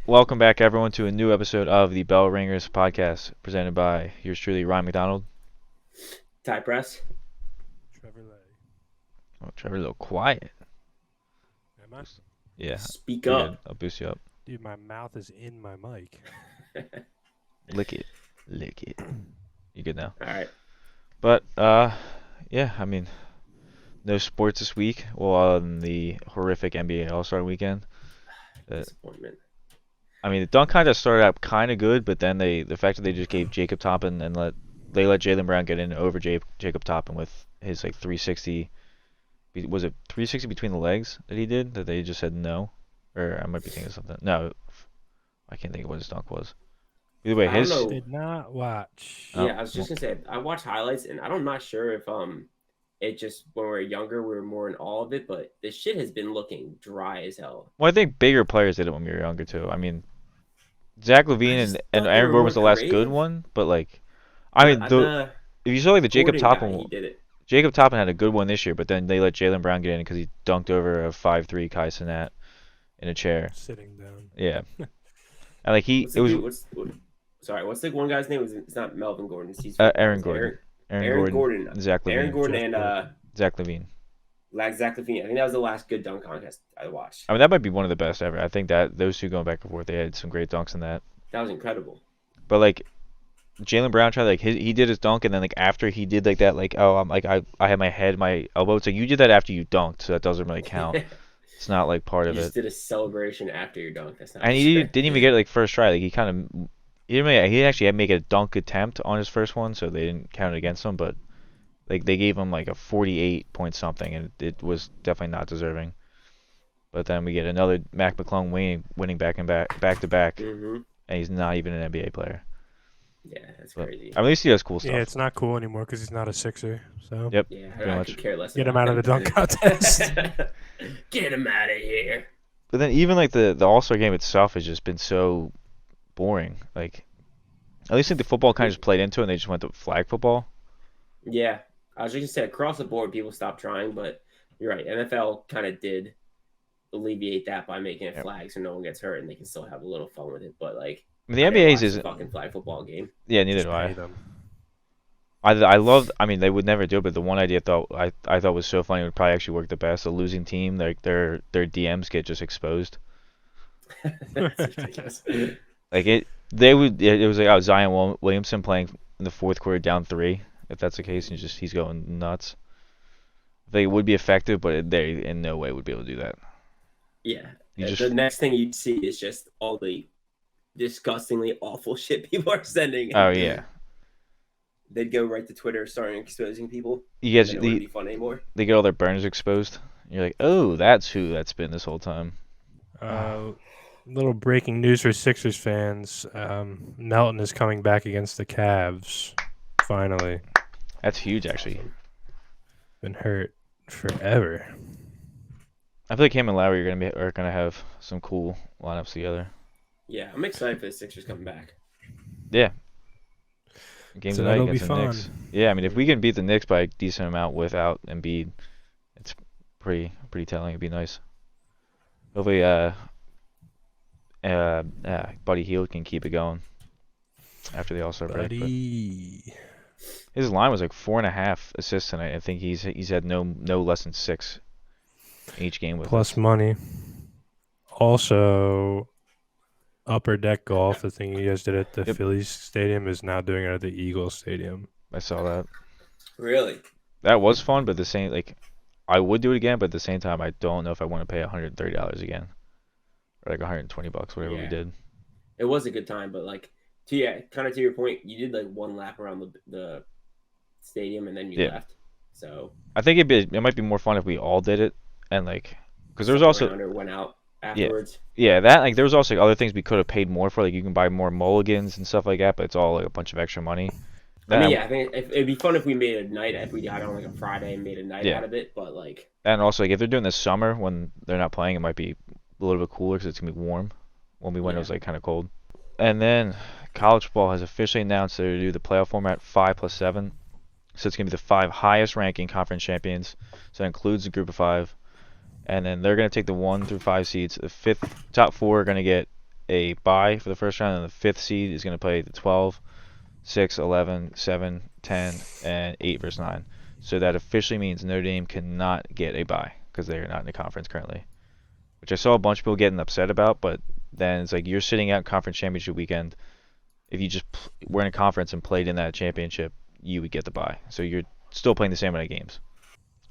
Welcome back, everyone, to a new episode of the Bell Ringers podcast, presented by yours truly, Ryan McDonald. Tie press. Trevor Lay. Oh, Trevor, a little quiet. Am I? Yeah, Speak you're up. good. I'll boost you up. Dude, my mouth is in my mic. Lick it. Lick it. You good now? All right. But, yeah, I mean, no sports this week. Well, on the horrific NBA All-Star weekend. Disappointment. I mean, the dunk contest started out kind of good, but then the fact that they just gave Jacob Toppin and let Jaylen Brown get in over Jacob Toppin with his like 360. Was it 360 between the legs that he did that they just said no? Or I might be thinking of something. No, I can't think of what his dunk was. Either way, I don't his. know. Did not watch. Oh, Yeah, I was just gonna say I watched highlights and I'm not sure if it just when we were younger we were more in awe of it, but this shit has been looking dry as hell. well, I think bigger players did it when we were younger too. I mean, Zach I LaVine just and thought they Aaron were Gordon more was the last good creative. one, but like, I mean, The if you saw like the Gordon guy, he did it. Jacob Toppin had a good one this year, but then they let Jaylen Brown get in because he dunked over a 5'3" Kai Cenat in a chair. Sitting down. Yeah, and like What's the it was dude? Sorry, what's the one guy's name? It's not Melvin Gordon. He's Aaron Gordon, Aaron Gordon. and Zach Aaron LaVine. Gordon Jeff and Gordon. Zach LaVine. Zach LaVine. I think that was the last good dunk contest I watched. I mean, that might be one of the best ever. I think that those two going back and forth, they had some great dunks in that. That was incredible. But like Jaylen Brown tried like he did his dunk, and then like after he did like that, like oh I'm like I had my head, my elbow. It's like you did that after you dunked, so that doesn't really count. It's not like part You of just it. did a celebration after your dunk. That's not And he didn't even get it like first try. Like he actually had to make a dunk attempt on his first one, so they didn't count it against him. But like they gave him like a 48 point something, and it was definitely not deserving. But then we get another Mac McClung winning back to back, hmm and he's not even an NBA player. Yeah, that's But crazy. at least he does cool stuff. Yeah, it's not cool anymore because he's not a Sixer. So Yep. Yeah, pretty I much. could care less. Get him about out of the dunk contest. Get him out of here. But then even like the All-Star game itself has just been so boring. Like at least like the football kind of just played into it, and they just went to flag football. Yeah, I was just gonna say across the board, people stopped trying, but you're right. NFL kind of did alleviate that by making it Yep. flag so no one gets hurt and they can still have a little fun with it. But like, I mean, the I didn't NBA's watch is the fucking flag football game. yeah, neither Just do I. pay them. I love. I mean, they would never do it, but the one idea I thought was so funny would probably actually work the best. A losing team, like their DMs get just exposed. That's ridiculous. Like it was like Zion Williamson playing in the fourth quarter down 3. If that's the case, and he's going nuts. They would be effective, but they in no way would be able to do that. Yeah, You just the next thing you'd see is just all the disgustingly awful shit people are sending. oh yeah, They'd go right to Twitter, starting exposing people. you guys And it wouldn't be fun anymore. they get all their burners exposed. You're like, oh, that's who that's been this whole time. Little breaking news for Sixers fans. Melton is coming back against the Cavs. Finally. That's huge, actually. Been hurt forever. I feel like him and Lowry are gonna have some cool lineups together. Yeah, I'm excited for the Sixers coming back. Yeah. Game So tonight that'll be against the fun. Knicks. Yeah, I mean, if we can beat the Knicks by a decent amount without Embiid, it's pretty telling. It'd be nice. Hopefully, Buddy Hield can keep it going after the All-Star break. But Buddy. his line was like 4.5 assists tonight. I think he's had no less than 6 in each game with Plus money. Also, Upper Deck Golf, the thing you guys did at the Yep. Phillies Stadium, is now doing it at the Eagles Stadium. I saw that. Really? That was fun, but the same like I would do it again, but at the same time, I don't know if I want to pay $130 again, or like $120, whatever we Yeah. did. It was a good time, but like, kind of to your point, you did like one lap around the stadium and then you Yeah. left. So I think it might be more fun if we all did it, and like because there was stuck also around or went out afterwards. that like there was also like, other things we could have paid more for, like you can buy more mulligans and stuff like that, but it's all like a bunch of extra money. I mean, And- yeah, I think it'd be fun if we made a night, if we got on like a Friday and made a night Yeah. out of it. But like, And also, like, if they're doing this summer when they're not playing, it might be a little bit cooler because it's gonna be warm. When we went, it was like kind of cold. And then college football has officially announced they're gonna do the playoff format 5+7. So it's gonna be the 5 highest ranking conference champions. So that includes the group of 5. And then they're gonna take the 1 through 5 seeds. The top 4 are gonna get a bye for the first round, and the 5th seed is going to play the 12, 6, 11, 7, 10, and 8 versus 9. So that officially means Notre Dame cannot get a bye because they are not in the conference currently, which I saw a bunch of people getting upset about. But then it's like you're sitting out conference championship weekend. If you just were in a conference and played in that championship, you would get the bye. So you're still playing the same amount of games.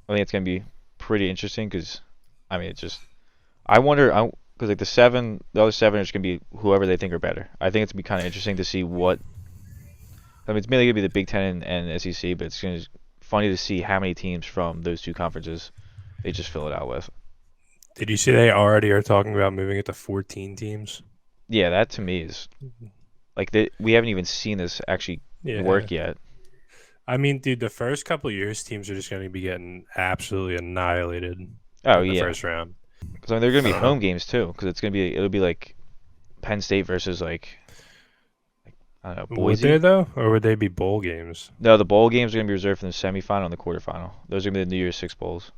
I think it's going to be pretty interesting because, I mean, it's just I wonder because like the other 7 are just going to be whoever they think are better. I think it's going to be kind of interesting to see what. I mean, it's mainly going to be the Big Ten and SEC, but it's going to be funny to see how many teams from those 2 conferences they just fill it out with. Did you see they already are talking about moving it to 14 teams? Yeah, that to me is like we haven't even seen this actually work yet. I mean, dude, the first couple of years, teams are just going to be getting absolutely annihilated in the first round. Because I mean, they're going to be home games too. Because it'll be like Penn State versus like I don't know, Boise. Would they though, or would they be bowl games? No, the bowl games are going to be reserved for the semifinal and the quarterfinal. Those are going to be the New Year's Six bowls.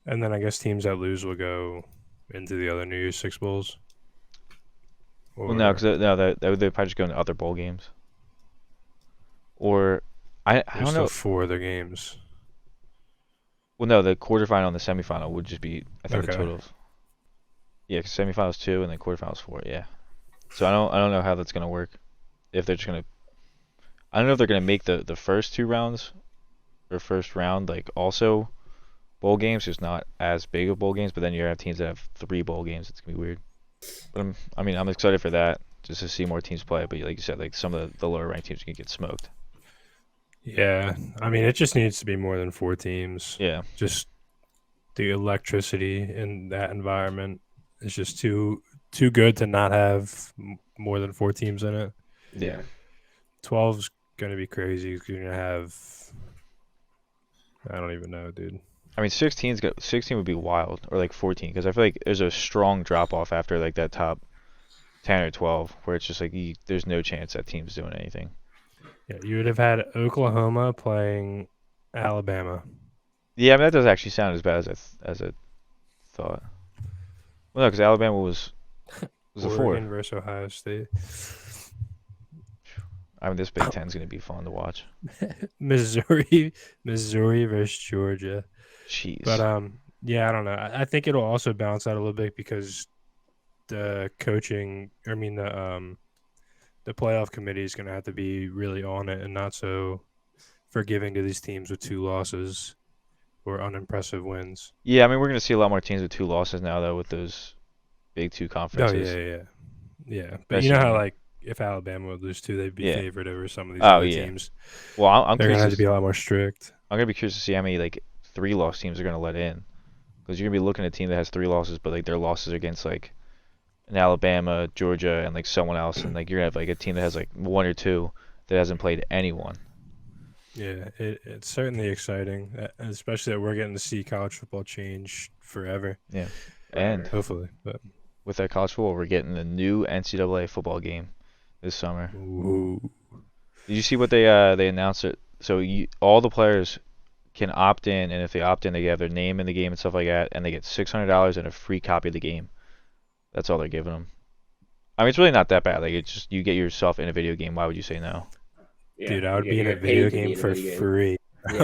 And then I guess teams that lose will go into the other New Year's Six bowls. Well, no, because they're probably just going to other bowl games. Or I don't know. 4 other games. Well, no, the quarterfinal and the semifinal would just be I think the totals. Yeah, because semifinals 2 and then quarterfinals 4. Yeah. So I don't know how that's gonna work. If they're just gonna, I don't know if they're gonna make the first 2 rounds or first round like also bowl games, just not as big of bowl games. But then you have teams that have 3 bowl games. It's gonna be weird. But I'm excited for that just to see more teams play. But like you said, like some of the lower ranked teams can get smoked. Yeah, I mean it just needs to be more than 4 teams. Yeah. Just the electricity in that environment is just too good to not have more than 4 teams in it. Yeah. 12's gonna be crazy. You're gonna have, I don't even know, dude. I mean, 16 would be wild, or like 14, because I feel like there's a strong drop off after like that top 10 or 12, where it's just like there's no chance that team's doing anything. Yeah, you would have had Oklahoma playing Alabama. Yeah, I mean that doesn't actually sound as bad as I thought. Well, no, because Alabama was a 4. Oregon versus Ohio State. I mean, this Big Ten's gonna be fun to watch. Missouri versus Georgia. Jeez. But yeah, I don't know. I think it'll also balance out a little bit because the coaching, I mean the playoff committee is going to have to be really on it and not so forgiving to these teams with 2 losses or unimpressive wins. Yeah, I mean we're going to see a lot more teams with 2 losses now though with those big 2 conferences. Oh yeah. But you know how like if Alabama would lose 2, they'd be favored over some of these other teams. Well, I'm they're going curious to have to be a lot more strict. I'm going to be curious to see how many like 3-loss teams are going to let in, because you're going to be looking at a team that has 3 losses, but like their losses are against like in Alabama, Georgia, and like someone else, and like you're gonna have like a team that has like 1 or 2 that hasn't played anyone. Yeah, it's certainly exciting, especially that we're getting to see college football change forever. Yeah, and hopefully, but with that college football, we're getting a new NCAA football game this summer. Ooh. Did you see what they announced it? So all the players can opt in, and if they opt in, they have their name in the game and stuff like that, and they get $600 and a free copy of the game. That's all they're giving them. I mean, it's really not that bad. Like, it's just you get yourself in a video game. Why would you say no? Yeah, dude, I would be in a video game for free.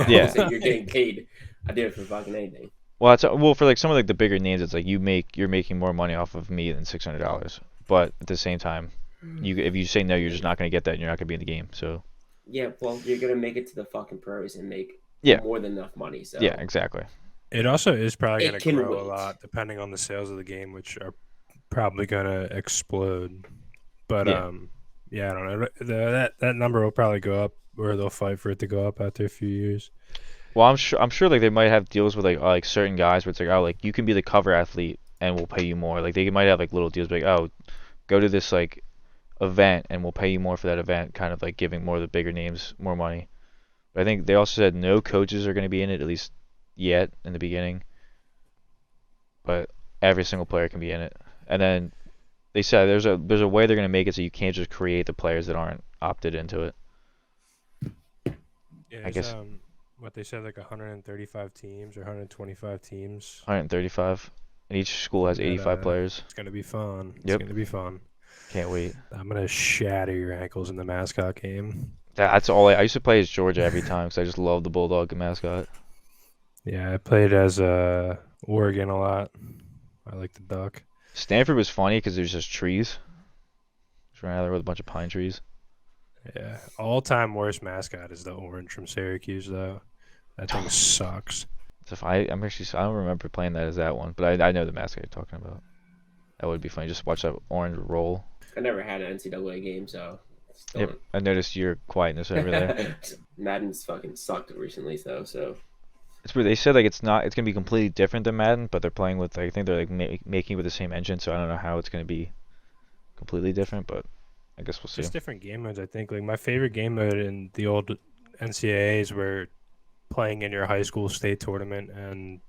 Yeah. So you're getting paid. I did it for fucking anything. Well, for like some of like the bigger names, it's like you're making more money off of me than $600. But at the same time, if you say no, you're just not gonna get that, and you're not gonna be in the game. So. Yeah, well, you're gonna make it to the fucking pros and make more than enough money. So. Yeah, exactly. It also is probably gonna grow a lot depending on the sales of the game, which are probably gonna explode. But I don't know. That number will probably go up, or they'll fight for it to go up after a few years. Well, I'm sure like they might have deals with like certain guys where it's like, oh, like you can be the cover athlete and we'll pay you more. Like they might have like little deals like, oh, go to this like event and we'll pay you more for that event, kind of like giving more of the bigger names more money. But I think they also said no coaches are going to be in it, at least yet in the beginning. But every single player can be in it. And then they said there's a way they're going to make it so you can't just create the players that aren't opted into it. Yeah, I guess what they said, like 135 teams or 125 teams. 135. and each school has That, 85 players. It's gonna be fun. It's Yep. gonna be fun. Can't wait. I'm gonna shatter your ankles in the mascot game. That's all I used to play as Georgia every time because I just love the Bulldog mascot. Yeah, I played as Oregon a lot. I like the duck. Stanford was funny because there's just trees. Just ran out there with a bunch of pine trees. Yeah, all-time worst mascot is the orange from Syracuse, though. That thing sucks. So I don't remember playing that as that one, but I know the mascot you're talking about. That would be funny. Just watch that orange roll. I never had an NCAA game, so. Yep, I noticed your quietness over there. Madden's fucking sucked recently, though. So. It's weird. They said like it's gonna be completely different than Madden, but they're playing with I think they're like making it with the same engine, so I don't know how it's gonna be completely different, but I guess we'll see. Just different game modes, I think. Like my favorite game mode in the old NCAAs were playing in your high school state tournament and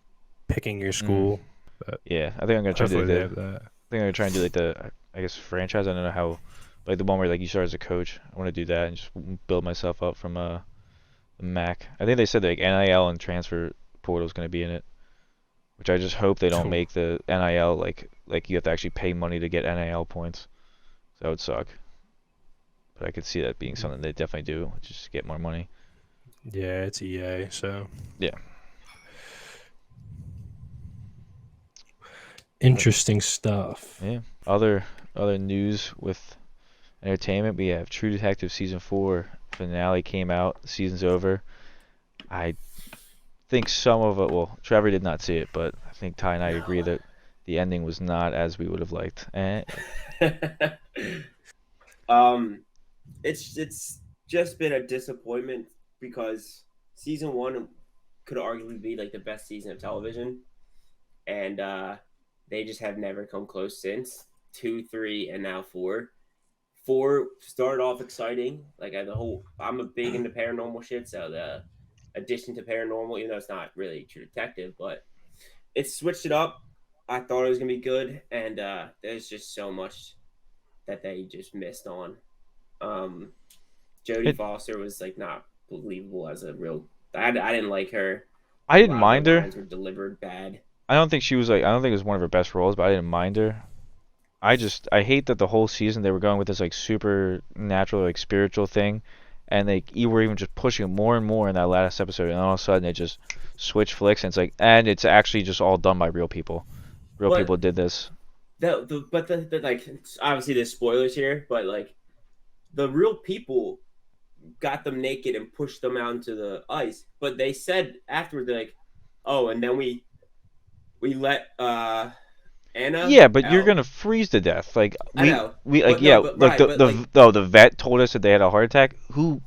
picking your school. But yeah, I think I'm gonna try to do hopefully they like have that. I think I'm gonna try and do like the I guess franchise. I don't know how, like the one where like you start as a coach. I want to do that and just build myself up from the Mac. I think they said like NIL and transfer portal is gonna be in it, which I just hope they don't Cool. make the NIL like you have to actually pay money to get NIL points. So that would suck. But I could see that being something they definitely do, just get more money. Yeah, it's EA, so. Yeah. Interesting stuff. Yeah. Other news with entertainment, we have True Detective season 4 finale came out. The season's over. I think some of it. Well, Trevor did not see it, but I think Ty and I agree that the ending was not as we would have liked. It's just been a disappointment because season 1 could arguably be like the best season of television, and they just have never come close since. 2, 3, and now 4. 4 started off exciting. Like I'm a big into paranormal shit, so the addition to paranormal, even though it's not really True Detective, but it switched it up. I thought it was gonna be good, and there's just so much that they just missed on. Jodie Foster was like not believable as a real. I didn't like her. I didn't mind her. Lines were delivered bad. I don't think she was like. I don't think it was one of her best roles, but I didn't mind her. I hate that the whole season they were going with this like supernatural, like spiritual thing, and you were even just pushing it more and more in that last episode, and all of a sudden it just switch flicks, and it's actually just all done by real people. Real people did this. The like obviously there's spoilers here, but like the real people got them naked and pushed them out into the ice. But they said afterward, they're like, oh, and then we let Anna. Yeah, but out. You're gonna freeze to death. Like I know. we like the vet told us that they had a heart attack. Who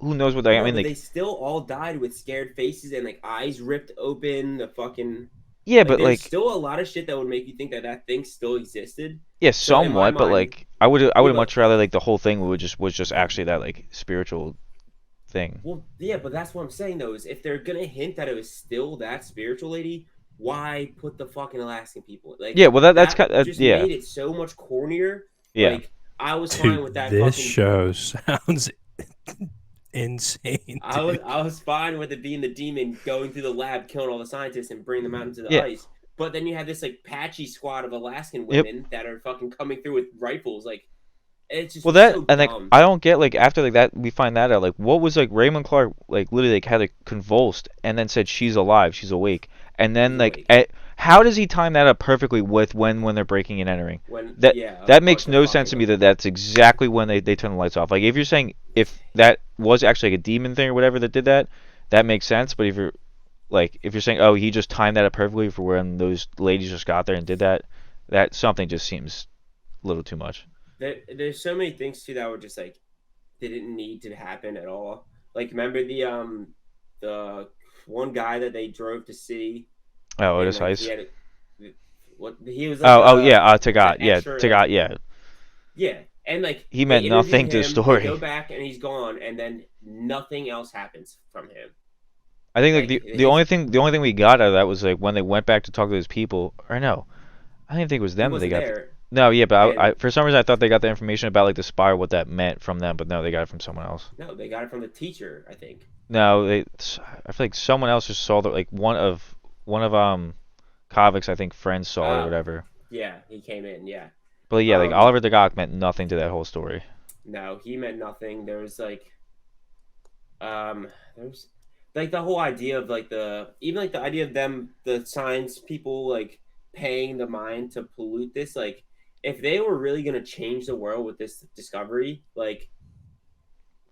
knows what they? I mean, like they still all died with scared faces and like eyes ripped open. The fucking. Yeah, but there's still a lot of shit that would make you think that thing still existed. Yeah, somewhat, but like I would much rather like the whole thing was just actually that like spiritual thing. Well, yeah, but that's what I'm saying though, is if they're gonna hint that it was still that spiritual lady, why put the fucking Alaskan people? Like, yeah, well that's kind of made it so much cornier. Yeah, like I was fine with that. This show sounds insane. I was fine with it being the demon going through the lab, killing all the scientists, and bringing them out into the ice. But then you have this like patchy squad of Alaskan women that are fucking coming through with rifles. Like, it's just so and dumb. like I don't get like after like that we find that out like what was like Raymond Clark like literally like had like convulsed and then said she's alive, she's awake, and then how does he time that up perfectly with when they're breaking and entering? That makes no sense to me. That's exactly when they turn the lights off. Like if you're saying if that was actually like a demon thing or whatever that did that makes sense. But if you're saying oh he just timed that up perfectly for when those ladies just got there and did that something just seems a little too much. There's so many things too that were just like didn't need to happen at all. Like remember the one guy that they drove to see. Oh, Otis Heiss. He was like Tagat, yeah, and like he meant nothing to the story. They go back and he's gone, and then nothing else happens from him. I think like the only thing we got out of that was like when they went back to talk to those people. Or no, I didn't think it was them that they got. There. No, yeah, but I for some reason I thought they got the information about like the spy, what that meant from them, but no, they got it from someone else. No, they got it from the teacher, I think. No, I feel like someone else just saw that like one of Kovacs, I think friends saw it or Oh, whatever. yeah, he came in. Yeah. But yeah, like Um, Oliver Dagok meant nothing to that whole story. no, he meant nothing. There was there's like the whole idea of like the idea of them, the science people like paying the mine to pollute this. Like, if they were really gonna change the world with this discovery, like,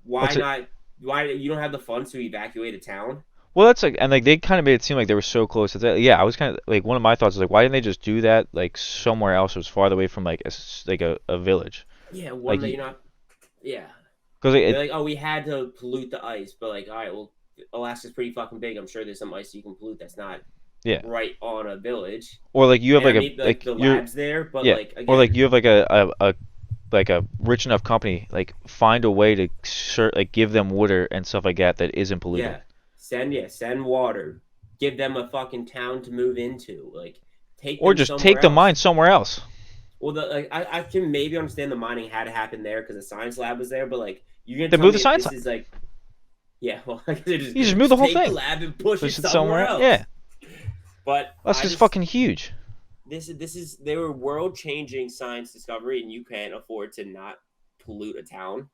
why What's it? not? Why you don't have the funds to evacuate a town? Well, that's like, and like they kind of made it seem like they were so close to that. Yeah, I was kind of like one of my thoughts is like, why didn't they just do that like somewhere else, or was farther away from like a village, Yeah, one like that you're not. Yeah, because they're like, oh, we had to pollute the ice, but like, all right, well, Alaska's pretty fucking big. I'm sure there's some ice you can pollute that's not yeah, right on a village. or like you have And I like mean, like like the you're labs there, but yeah, like or like again, you have like a like a rich enough company like find a way to like give them water and stuff like that that isn't polluted, yeah, send water, give them a fucking town to move into, like take or them just somewhere take the mine else. somewhere else. Well, I can maybe understand the mining had to happen there because the science lab was there, but like you're gonna Then tell move the me if science. this is like, yeah, well, like they You just move the just whole take the thing. lab and push it Push it somewhere somewhere. Yeah, else. But that's I just just fucking huge. this is they were world changing science discovery, and you can't afford to not pollute a town.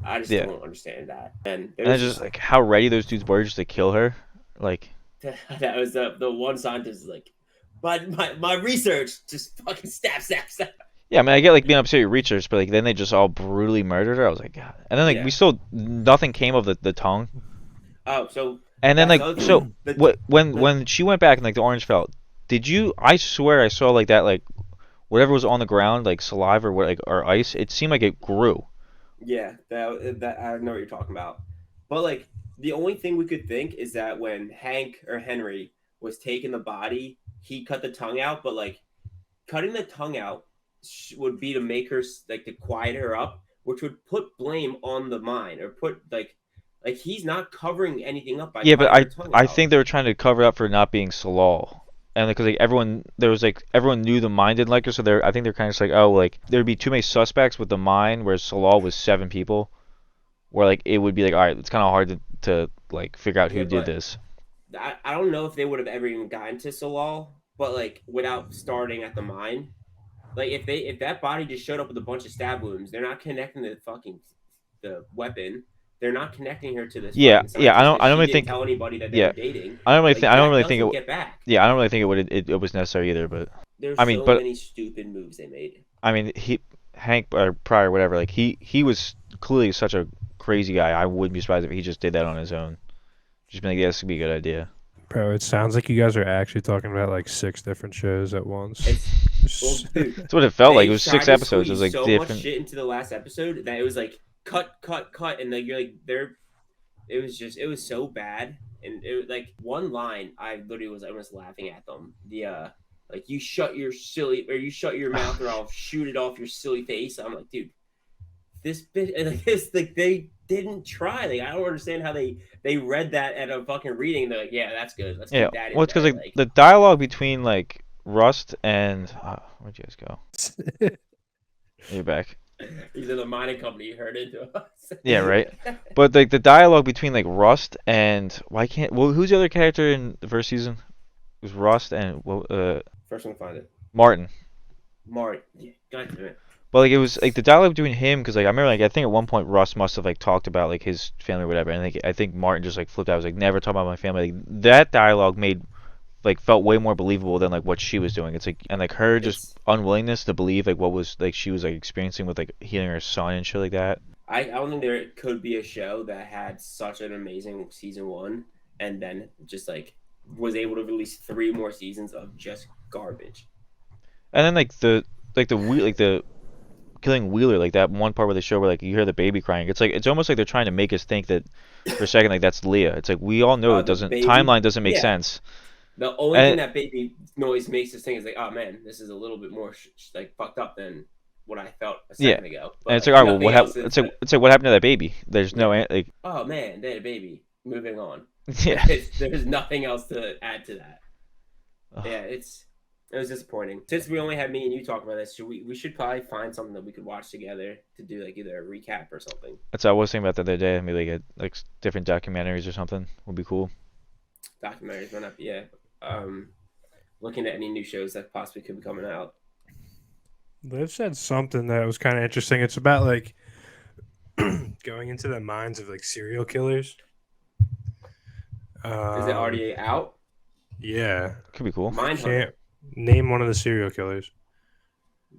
I just Yeah, don't understand that. And and there's it's just just like how ready those dudes were just to kill her. Like, that was the one scientist like, but my research just fucking stab. yeah, I mean, I get like being upset with research, but like then they just all brutally murdered her. I was like, God. And then like we Yeah. still nothing came of the tongue. Oh, so And then that's like the other so thing. what The when she went back and like the orange fell, did you? I swear I saw like that like whatever was on the ground like saliva or what like or ice. It seemed like it grew. Yeah, that I know what you're talking about. But like the only thing we could think is that when Hank or Henry was taking the body, he cut the tongue out. But like cutting the tongue out would be to make her like to quiet her up, which would put blame on the mine or put like he's not covering anything up by Yeah, but cutting her tongue I out. think they were trying to cover up for not being Salal. And because like everyone there was like everyone knew the mine didn't like her, so they're I think they're kind of just like oh like there'd be too many suspects with the mine, whereas Salal was 7 people, where like it would be like all right, it's kind of hard to like figure out Yeah, who did but this. I don't know if they would have ever even gotten to Salal, but like without starting at the mine. Like if that body just showed up with a bunch of stab wounds, they're not connecting the weapon. They're not connecting her to this Yeah, fucking yeah, scientist I because don't she really didn't think tell anybody that they yeah, were dating. I Like don't that really think doesn't get back. yeah, I don't really think it was necessary either, but There's I mean, so but many stupid moves they made. I mean Hank or Pryor whatever, like he was clearly such a crazy guy. I wouldn't be surprised if he just did that on his own. Just be like, yeah, this could be a good idea. Bro, it sounds like you guys are actually talking about like 6 different shows at once. It's well, dude. That's what it felt like. It They was tried six to episodes. It was squeeze like so much different. shit into the last episode that it was like cut, and like you're like they're. It was so bad, and it was like one line I literally was almost laughing at them. Like you shut your silly or you shut your mouth or I'll shoot it off your silly face. I'm like, dude, this bitch and like this like they didn't try. Like I don't understand how they read that at a fucking reading. They're like, yeah, that's good. Let's Yeah, keep that well, in it's because there. like Like, the dialogue between like Rust and where'd you guys go? You're back. he's in the mining company. You heard it. Yeah, right. But like the dialogue between like Rust and why can't well who's the other character in the first season? It was Rust and well First one, find it. Martin. Marty. Yeah, God damn it. But like it was like the dialogue between him because like I remember like I think at one point Russ must have like talked about like his family or whatever and I think Martin just like flipped out. I was like never talk about my family. Like, that dialogue made like felt way more believable than like what she was doing. It's like and like her just It's unwillingness to believe like what was like she was like experiencing with like healing her son and shit like that. I don't think there could be a show that had such an amazing season one and then just like was able to release 3 more seasons of just garbage. And then like the killing Wheeler like that one part where they show where like you hear the baby crying. It's like it's almost like they're trying to make us think that for a second like that's Leah. It's like we all know it The doesn't baby, timeline doesn't make yeah. sense. The only thing And that baby noise makes us think is like, oh man, this is a little bit more like fucked up than what I felt a yeah. second ago. And But it's like, like all right, well, nothing else is like, it's like what happened to that baby? There's no yeah. like, Oh man, they had a baby. Moving on. yeah. There's nothing else to add to that. Ugh. Yeah, it was disappointing. Since we only had me and you talk about this, we should probably find something that we could watch together to do like either a recap or something. That's what I was thinking about the other day. Maybe like different documentaries or something would be cool. Documentaries, why not? Yeah. looking at any new shows that possibly could be coming out. Liv said something that was kind of interesting. It's about like going into the minds of like serial killers. Is it already out? Yeah. Could be cool. Mindhunter. Can't name one of the serial killers.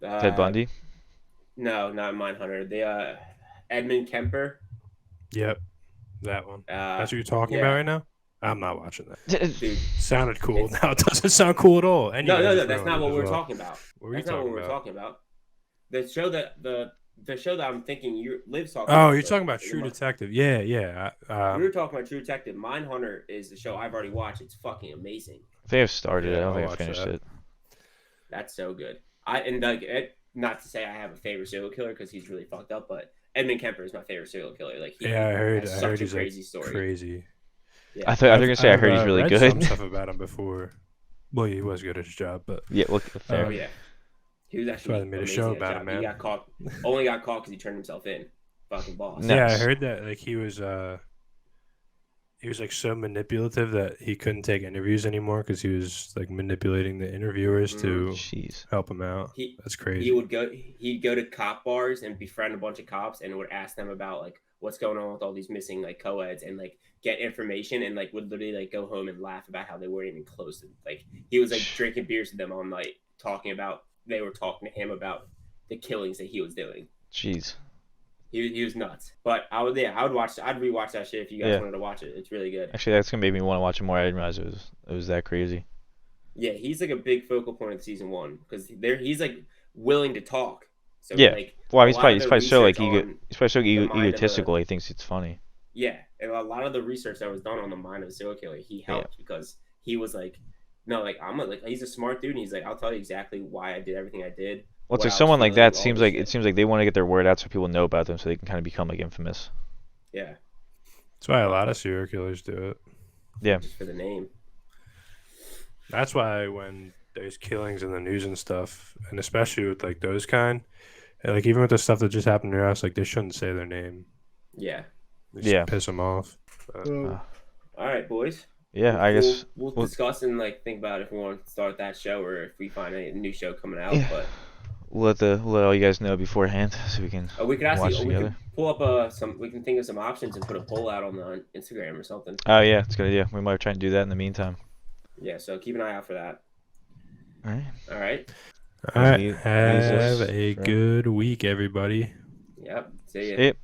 Ted Bundy. No, not Mindhunter. The Edmund Kemper. Yep, that one. That's That's what you're talking about right now. I'm not watching that. Dude. Sounded cool. Now it doesn't sound cool at all. And No. That's not what we're talking about. What were you That's not what talking we're about? talking about. The show that I'm thinking Liv's talking. Oh, about, you're talking about True Detective. Yeah. We were talking about True Detective. Mindhunter is the show I've already watched. It's fucking amazing. I think I've started it. I Yeah, don't I'll think I watch finished that. it. That's so good. Not to say I have a favorite serial killer because he's really fucked up, but Edmund Kemper is my favorite serial killer. Like, he I heard has such a he's crazy like story. crazy. Yeah. I thought you were gonna say I heard he's really read good. some stuff about him before. Well, he was good at his job, but Yeah, look, fair. Oh yeah, he was actually. why they made a amazing show at about job. him, man. He got caught. Only got caught because he turned himself in. Fucking boss. No. yeah, I Nice. heard that like he was like so manipulative that he couldn't take interviews anymore because he was like manipulating the interviewers to Jeez. help him out. He- That's crazy. He'd go to cop bars and befriend a bunch of cops and would ask them about like what's going on with all these missing like co-eds and like get information and like would literally like go home and laugh about how they weren't even close to like he was like drinking beers with them all night they were talking to him about the killings that he was doing. Jeez. He was nuts. But I'd rewatch that shit if you guys Yeah. wanted to watch it. It's really good. Actually, that's gonna make me want to watch it more. I didn't realize it was that crazy. Yeah, he's like a big focal point of season 1 because he's like willing to talk. So Yeah. like Well, a he's lot probably of he's the probably so like research on- he's probably so the mind of a- egotistical. He thinks it's funny. Yeah, and a lot of the research that was done on the mind of a serial killer, he helped because he was like, no, like he's a smart dude, and he's like, I'll tell you exactly why I did everything I did. Well, it's what like I was someone like feeling, that all seems this like shit. it seems like they want to get their word out so people know about them, so they can kind of become like infamous. Yeah, That's why a lot of serial killers do it. Yeah. just for the name. That's why when there's killings in the news and stuff, and especially with like those kind, and like even with the stuff that just happened to us, like they shouldn't say their name. Yeah. They just Yeah. piss them off. But, All right, boys. Yeah, I guess. we'll discuss and like think about if we want to start that show or if we find a new show coming out. Yeah. But We'll let all you guys know beforehand so we can we could watch actually we together. could pull up we can think of some options and put a poll out on Instagram or something. Oh yeah, it's a good idea. We might try and do that in the meantime. Yeah, so keep an eye out for that. All right. All right. all right, Leave- have leave this a for- good week, everybody. Yep. See ya. Yep.